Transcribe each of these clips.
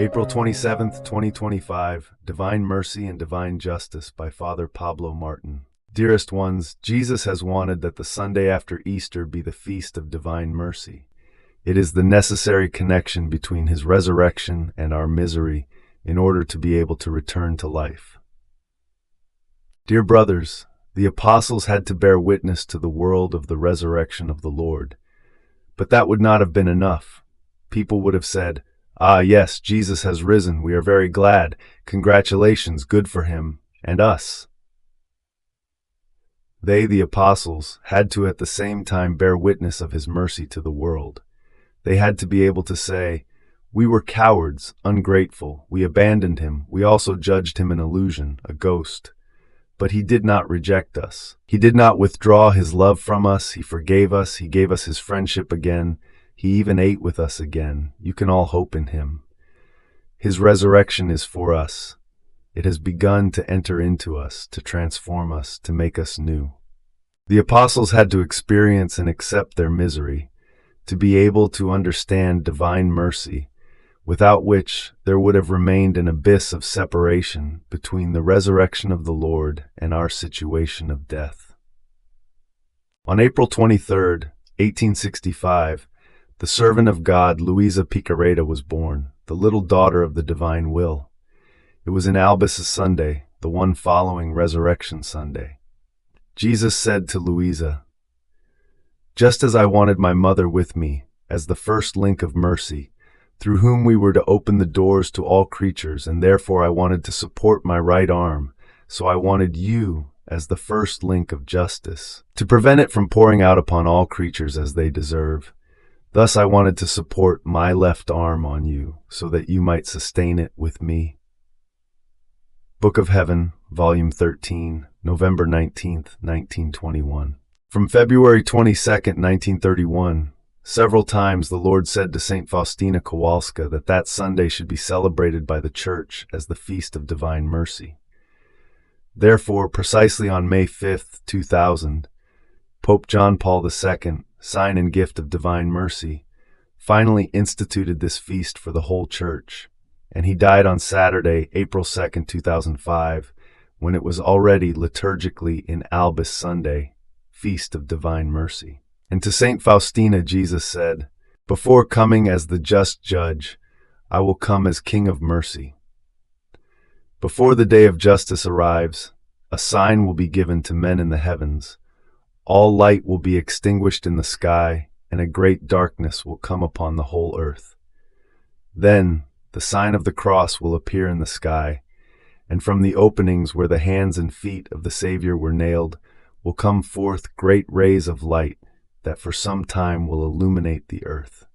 April 27th, 2025, Divine Mercy and Divine Justice by Father Pablo Martin. Dearest ones, Jesus has wanted that the Sunday after Easter be the feast of divine mercy. It is the necessary connection between his resurrection and our misery in order to be able to return to life. Dear brothers, the apostles had to bear witness to the world of the resurrection of the Lord. But that would not have been enough. People would have said, "Ah, yes, Jesus has risen. We are very glad. Congratulations, good for him, and us." They, the apostles, had to at the same time bear witness of his mercy to the world. They had to be able to say, "We were cowards, ungrateful. We abandoned him. We also judged him an illusion, a ghost. But he did not reject us. He did not withdraw his love from us. He forgave us. He gave us his friendship again. He even ate with us again. You can all hope in him. His resurrection is for us. It has begun to enter into us, to transform us, to make us new." The apostles had to experience and accept their misery, to be able to understand divine mercy, without which there would have remained an abyss of separation between the resurrection of the Lord and our situation of death. On April 23rd, 1865, the servant of God, Luisa Picareta, was born, the little daughter of the Divine Will. It was in Albus' Sunday, the one following Resurrection Sunday. Jesus said to Luisa, "Just as I wanted my mother with me, as the first link of mercy, through whom we were to open the doors to all creatures, and therefore I wanted to support my right arm, so I wanted you as the first link of justice, to prevent it from pouring out upon all creatures as they deserve. Thus I wanted to support my left arm on you, so that you might sustain it with me." Book of Heaven, Volume 13, November 19th, 1921. From February 22nd, 1931, several times the Lord said to St. Faustina Kowalska that Sunday should be celebrated by the Church as the Feast of Divine Mercy. Therefore, precisely on May 5th, 2000, Pope John Paul II, sign and gift of divine mercy, finally instituted this feast for the whole Church, and he died on Saturday, April 2nd, 2005, when it was already liturgically in Albus Sunday, Feast of Divine Mercy. And to St. Faustina, Jesus said, "Before coming as the just judge, I will come as King of mercy." Before the day of justice arrives, a sign will be given to men in the heavens. All light will be extinguished in the sky, and a great darkness will come upon the whole earth. Then the sign of the cross will appear in the sky, and from the openings where the hands and feet of the Savior were nailed will come forth great rays of light that for some time will illuminate the earth.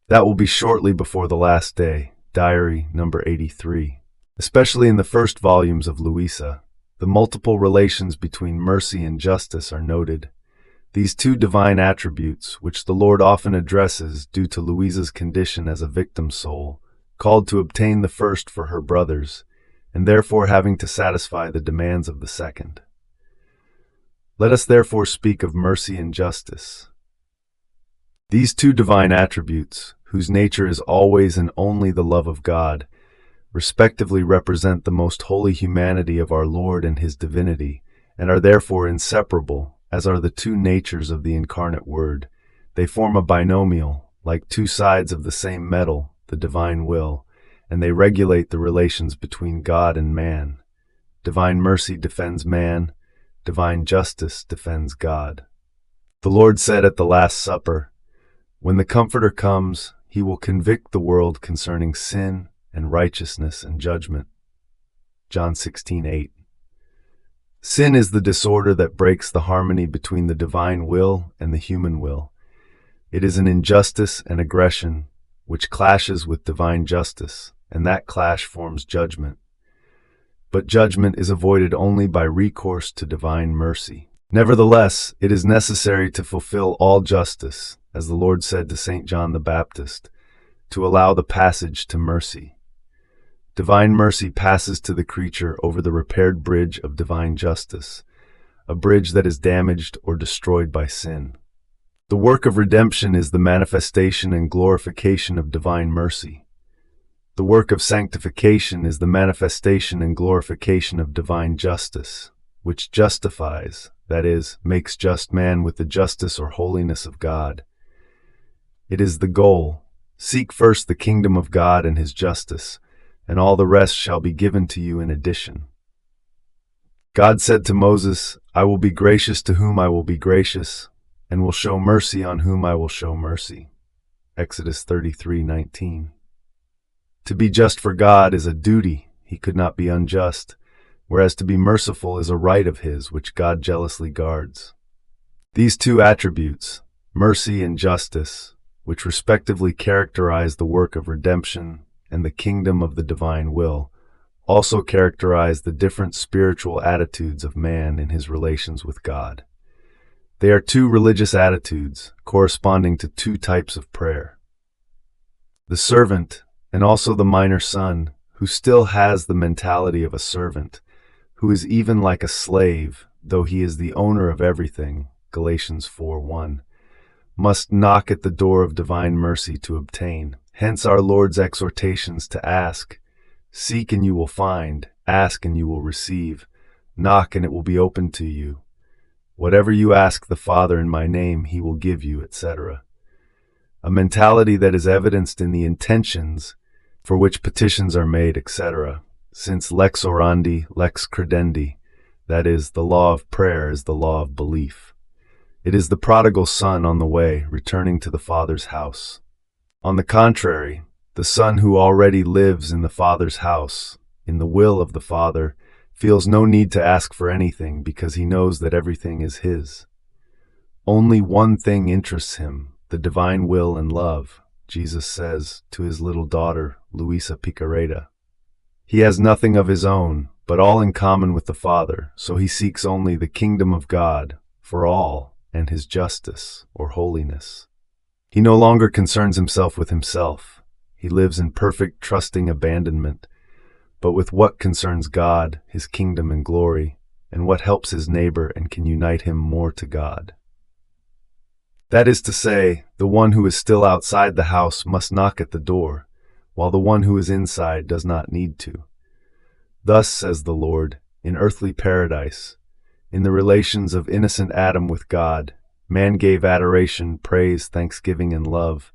That will be shortly before the last day, Diary number 83. Especially in the first volumes of Luisa, the multiple relations between mercy and justice are noted. These two divine attributes, which the Lord often addresses due to Luisa's condition as a victim soul, called to obtain the first for her brothers, and therefore having to satisfy the demands of the second. Let us therefore speak of mercy and justice. These two divine attributes, whose nature is always and only the love of God, respectively represent the most holy humanity of our Lord and his divinity, and are therefore inseparable, as are the two natures of the incarnate Word. They form a binomial, like two sides of the same metal, the divine will, and they regulate the relations between God and man. Divine mercy defends man, divine justice defends God. The Lord said at the Last Supper, "When the Comforter comes, he will convict the world concerning sin and righteousness and judgment." John 16:8. Sin is the disorder that breaks the harmony between the divine will and the human will. It is an injustice and aggression which clashes with divine justice, and that clash forms judgment. But judgment is avoided only by recourse to divine mercy. Nevertheless, it is necessary to fulfill all justice, as the Lord said to St. John the Baptist, to allow the passage to mercy. Divine mercy passes to the creature over the repaired bridge of divine justice, a bridge that is damaged or destroyed by sin. The work of redemption is the manifestation and glorification of divine mercy. The work of sanctification is the manifestation and glorification of divine justice, which justifies, that is, makes just man with the justice or holiness of God. It is the goal. Seek first the kingdom of God and his justice, and all the rest shall be given to you in addition. God said to Moses, I will be gracious to whom I will be gracious, and will show mercy on whom I will show mercy. Exodus 33:19. To be just for God is a duty, he could not be unjust, whereas to be merciful is a right of his which God jealously guards. These two attributes, mercy and justice, which respectively characterize the work of redemption and the kingdom of the divine will, also characterize the different spiritual attitudes of man in his relations with God. They are two religious attitudes corresponding to two types of prayer. The servant, and also the minor son, who still has the mentality of a servant, who is even like a slave, though he is the owner of everything, Galatians 4:1, must knock at the door of divine mercy to obtain. Hence our Lord's exhortations to ask, seek and you will find, ask and you will receive, knock and it will be opened to you. Whatever you ask the Father in my name, he will give you, etc. A mentality that is evidenced in the intentions for which petitions are made, etc. Since lex orandi, lex credendi, that is, the law of prayer is the law of belief. It is the prodigal son on the way, returning to the Father's house. On the contrary, the son who already lives in the Father's house, in the will of the Father, feels no need to ask for anything because he knows that everything is his. Only one thing interests him, the divine will and love, Jesus says to his little daughter, Luisa Picareta. He has nothing of his own, but all in common with the Father, so he seeks only the kingdom of God for all and his justice or holiness. He no longer concerns himself with himself. He lives in perfect trusting abandonment, but with what concerns God, his kingdom and glory, and what helps his neighbor and can unite him more to God. That is to say, the one who is still outside the house must knock at the door, while the one who is inside does not need to. Thus, says the Lord, in earthly paradise, in the relations of innocent Adam with God, man gave adoration, praise, thanksgiving, and love,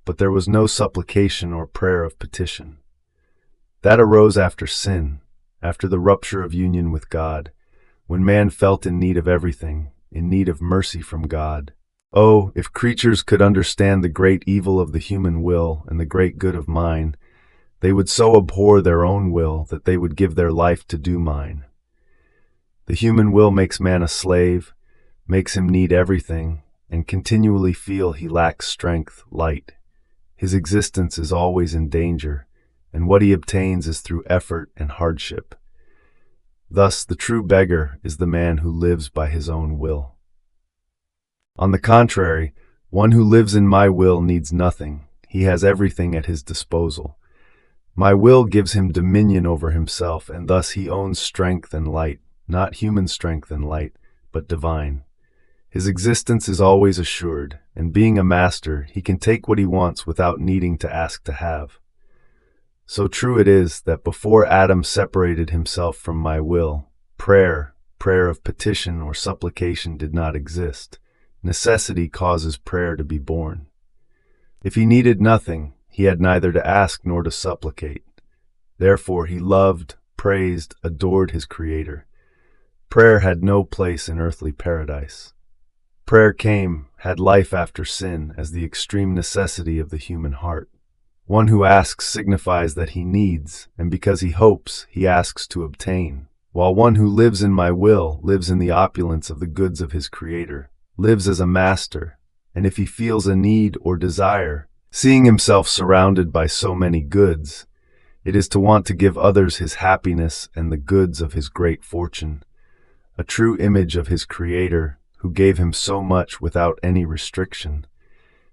but there was no supplication or prayer of petition. That arose after sin, after the rupture of union with God, when man felt in need of everything, in need of mercy from God. Oh, if creatures could understand the great evil of the human will and the great good of mine, they would so abhor their own will that they would give their life to do mine. The human will makes man a slave, makes him need everything, and continually feel he lacks strength, light. His existence is always in danger, and what he obtains is through effort and hardship. Thus, the true beggar is the man who lives by his own will. On the contrary, one who lives in my will needs nothing. He has everything at his disposal. My will gives him dominion over himself, and thus he owns strength and light, not human strength and light, but divine. His existence is always assured, and being a master, he can take what he wants without needing to ask to have. So true it is that before Adam separated himself from my will, prayer of petition or supplication did not exist. Necessity causes prayer to be born. If he needed nothing, he had neither to ask nor to supplicate. Therefore he loved, praised, adored his Creator. Prayer had no place in earthly paradise. Prayer came, had life after sin, as the extreme necessity of the human heart. One who asks signifies that he needs, and because he hopes, he asks to obtain, while one who lives in my will lives in the opulence of the goods of his Creator, lives as a master, and if he feels a need or desire, seeing himself surrounded by so many goods, it is to want to give others his happiness and the goods of his great fortune, a true image of his Creator, who gave him so much without any restriction.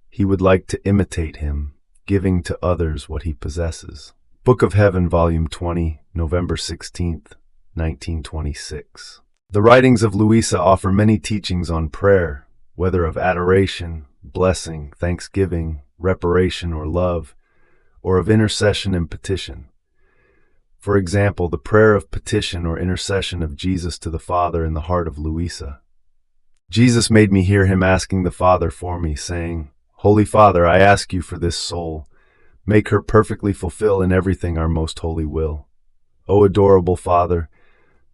He would like to imitate him, giving to others what he possesses. Book of Heaven, Volume 20, November 16th, 1926. The writings of Luisa offer many teachings on prayer, whether of adoration, blessing, thanksgiving, reparation, or love. or of intercession and petition. For example, the prayer of petition or intercession of Jesus to the Father in the heart of Louisa. Jesus made me hear him asking the Father for me, saying, "Holy Father, I ask you for this soul. Make her perfectly fulfill in everything our most holy will. O adorable Father,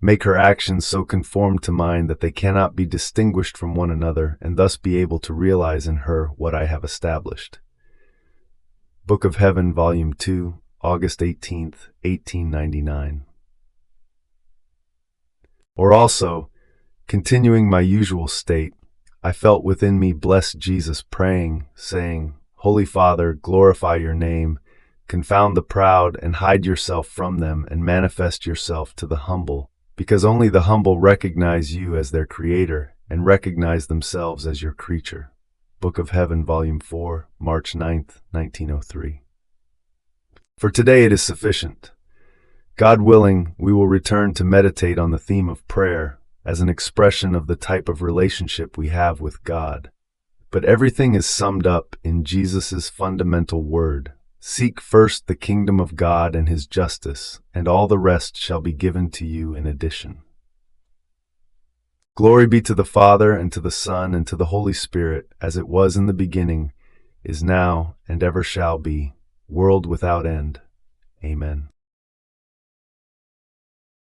make her actions so conformed to mine that they cannot be distinguished from one another, and thus be able to realize in her what I have established." Book of Heaven, Volume 2, August 18th, 1899. Or also, continuing my usual state, I felt within me blessed Jesus praying, saying, "Holy Father, glorify your name, confound the proud, and hide yourself from them, and manifest yourself to the humble, because only the humble recognize you as their creator, and recognize themselves as your creature." Book of Heaven, Volume 4, March 9th, 1903. For today it is sufficient. God willing, we will return to meditate on the theme of prayer as an expression of the type of relationship we have with God. But everything is summed up in Jesus' fundamental word: "Seek first the kingdom of God and his justice, and all the rest shall be given to you in addition." Glory be to the Father, and to the Son, and to the Holy Spirit, as it was in the beginning, is now, and ever shall be, world without end. Amen.